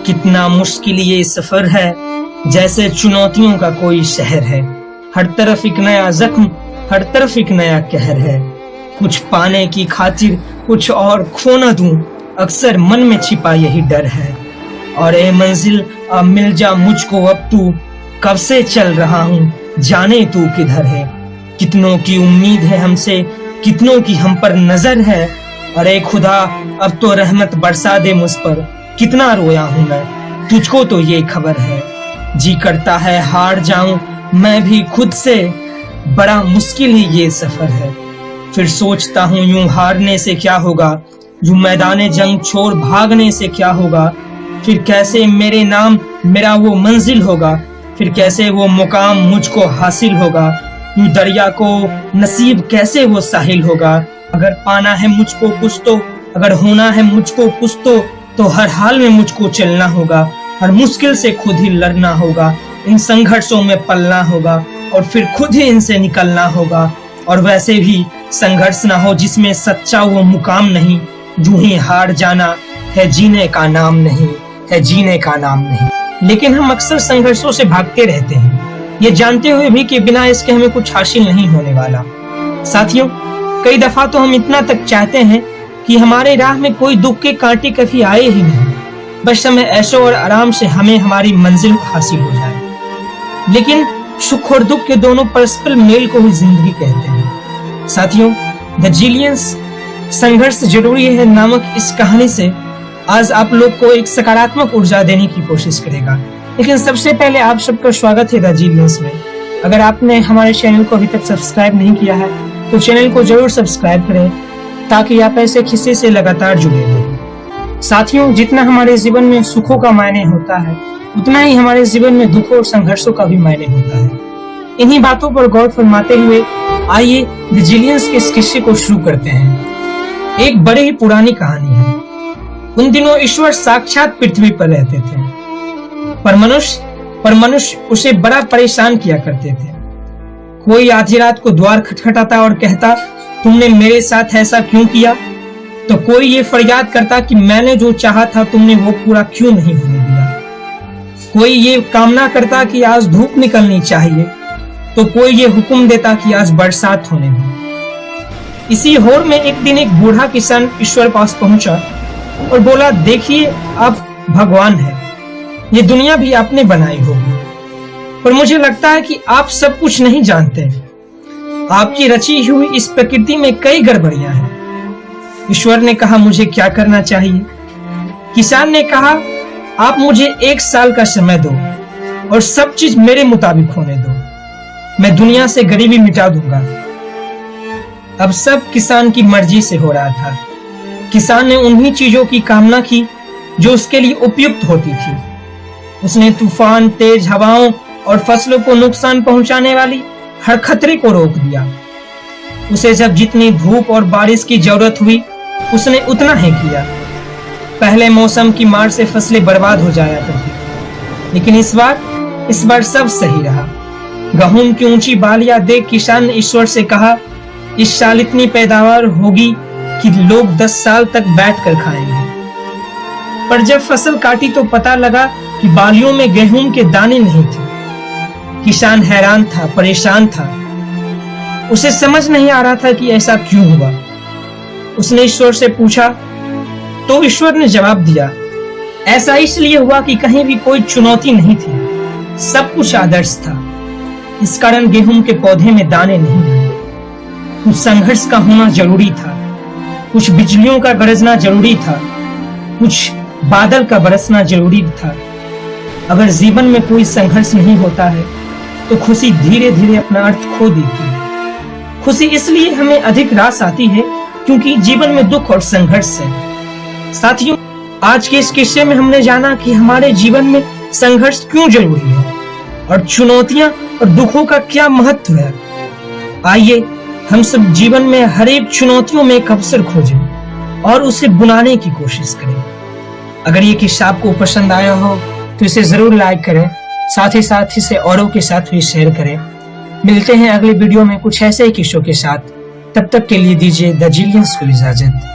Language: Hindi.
कितना मुश्किल ये सफर है, जैसे चुनौतियों का कोई शहर है। हर तरफ एक नया जख्म, हर तरफ एक नया कहर है। कुछ पाने की खातिर कुछ और खो न दूं, अक्सर मन में छिपा यही डर है। और ए मंजिल अब मिल जा मुझको, अब तू कब से चल रहा हूँ, जाने तू किधर है। कितनों की उम्मीद है हमसे, कितनों की हम पर नजर है। अरे खुदा अब तो रहमत बरसा दे मुझ पर, कितना रोया हूँ मैं, तुझको तो ये खबर है। जी करता है हार जाऊं मैं भी खुद से, बड़ा मुश्किल ही ये सफर है। फिर सोचता हूँ यूं हारने से क्या होगा, यूं मैदाने जंग छोड़ भागने से क्या होगा। फिर कैसे मेरे नाम मेरा वो मंजिल होगा, फिर कैसे वो मुकाम मुझको हासिल होगा। यूं दरिया को नसीब कैसे वो साहिल होगा। अगर पाना है मुझको कुछ तो, अगर होना है मुझको कुछ तो हर हाल में मुझको चलना होगा। हर मुश्किल से खुद ही लड़ना होगा, इन संघर्षों में पलना होगा और फिर खुद ही इनसे निकलना होगा। और वैसे भी संघर्ष ना हो जिसमें सच्चा वो मुकाम नहीं, यूं ही हार जाना है जीने का नाम नहीं, है जीने का नाम नहीं। लेकिन हम अक्सर संघर्षों से भागते रहते हैं, ये जानते हुए भी कि बिना इसके हमें कुछ हासिल नहीं होने वाला। साथियों, कई दफा तो हम इतना तक चाहते हैं कि हमारे राह में कोई दुख के कांटे कभी आए ही नहीं, बस हमें ऐशो और आराम से हमें हमारी मंजिल हासिल हो जाए। लेकिन सुख और दुख के दोनों परस्पर मेल को ही जिंदगी कहते हैं। साथियों, द जिलियंस संघर्ष जरूरी है नामक इस कहानी से आज आप लोग को एक सकारात्मक ऊर्जा देने की कोशिश करेगा। लेकिन सबसे पहले आप सबका स्वागत है द जिलियंस में। अगर आपने हमारे चैनल को अभी तक सब्सक्राइब नहीं किया है तो चैनल को जरूर सब्सक्राइब करें, ताकि आप ऐसे किस्से से लगातार जुड़े रहें। साथियों, जितना हमारे जीवन में सुखों का मायने होता है, उतना ही हमारे जीवन में दुखों और संघर्षों का भी मायने होता है। इन्हीं बातों पर गौर फरमाते हुए आइए द जिलियंस के इस किस्से को शुरू करते हैं। एक बड़ी ही पुरानी कहानी है। उन दिनों ईश्वर साक्षात पृथ्वी पर रहते थे, पर मनुष्य उसे बड़ा परेशान किया करते थे। कोई आधी रात को द्वार खटखटाता और कहता, तुमने मेरे साथ ऐसा क्यों किया? तो कोई ये फरियाद करता कि मैंने जो चाहा था तुमने वो पूरा क्यों नहीं होने दिया। कोई ये कामना करता कि आज धूप निकलनी चाहिए, तो कोई ये हुक्म देता कि आज बरसात होने दो। इसी होर में एक दिन एक बूढ़ा किसान ईश्वर पास पहुंचा और बोला, देखिए आप भगवान हैं, ये दुनिया भी आपने बनाई होगी, पर मुझे लगता है कि आप सब कुछ नहीं जानते। आपकी रची हुई इस प्रकृति में कई गड़बड़ियां हैं। ईश्वर ने कहा, मुझे क्या करना चाहिए? किसान ने कहा, आप मुझे 1 साल का समय दो और सब चीज मेरे मुताबिक होने दो, मैं दुनिया से गरीबी मिटा दूंगा। अब सब किसान की मर्जी से हो रहा था। किसान ने उन्हीं चीजों की कामना की जो उसके लिए उपयुक्त होती थी। उसने तूफान, तेज हवाओं और फसलों को नुकसान पहुंचाने वाली हर खतरे को रोक दिया। उसे जब जितनी धूप और बारिश की जरूरत हुई उसने उतना ही किया। पहले मौसम की मार से फसलें बर्बाद हो जाया करती थी, लेकिन इस बार सब सही रहा। गेहूं की ऊंची बालियां देख किसान ने ईश्वर से कहा, इस साल इतनी पैदावार होगी कि लोग 10 साल तक बैठ कर खाएंगे। पर जब फसल काटी तो पता लगा कि बालियों में गेहूं के दाने नहीं थे। किसान हैरान था, परेशान था। उसे समझ नहीं आ रहा था कि ऐसा क्यों हुआ। उसने ईश्वर से पूछा, तो ईश्वर ने जवाब दिया, ऐसा इसलिए हुआ कि कहीं भी कोई चुनौती नहीं थी, सब कुछ आदर्श था। इस कारण गेहूं के पौधे में दाने नहीं आए। कुछ संघर्ष का होना जरूरी था, कुछ बिजलियों का गरजना जरूरी था, कुछ बादल का बरसना जरूरी था। अगर जीवन में कोई संघर्ष नहीं होता है तो खुशी धीरे धीरे अपना अर्थ खो देती है। खुशी इसलिए हमें अधिक रास आती है क्योंकि जीवन में दुख और संघर्ष है। साथियों, आज के इस किस्से में हमने जाना कि हमारे जीवन में संघर्ष क्यों जरूरी है और चुनौतियां और दुखों का क्या महत्व है। आइए हम सब जीवन में हर एक चुनौतियों में एक अवसर खोजें और उसे बुनाने की कोशिश करें। अगर ये किस्सा आपको पसंद आया हो तो इसे जरूर लाइक करें, साथ ही साथ इसे औरों के साथ भी शेयर करें। मिलते हैं अगले वीडियो में कुछ ऐसे ही किस्सों के साथ। तब तक के लिए दीजिए द जिलियंस को इजाजत।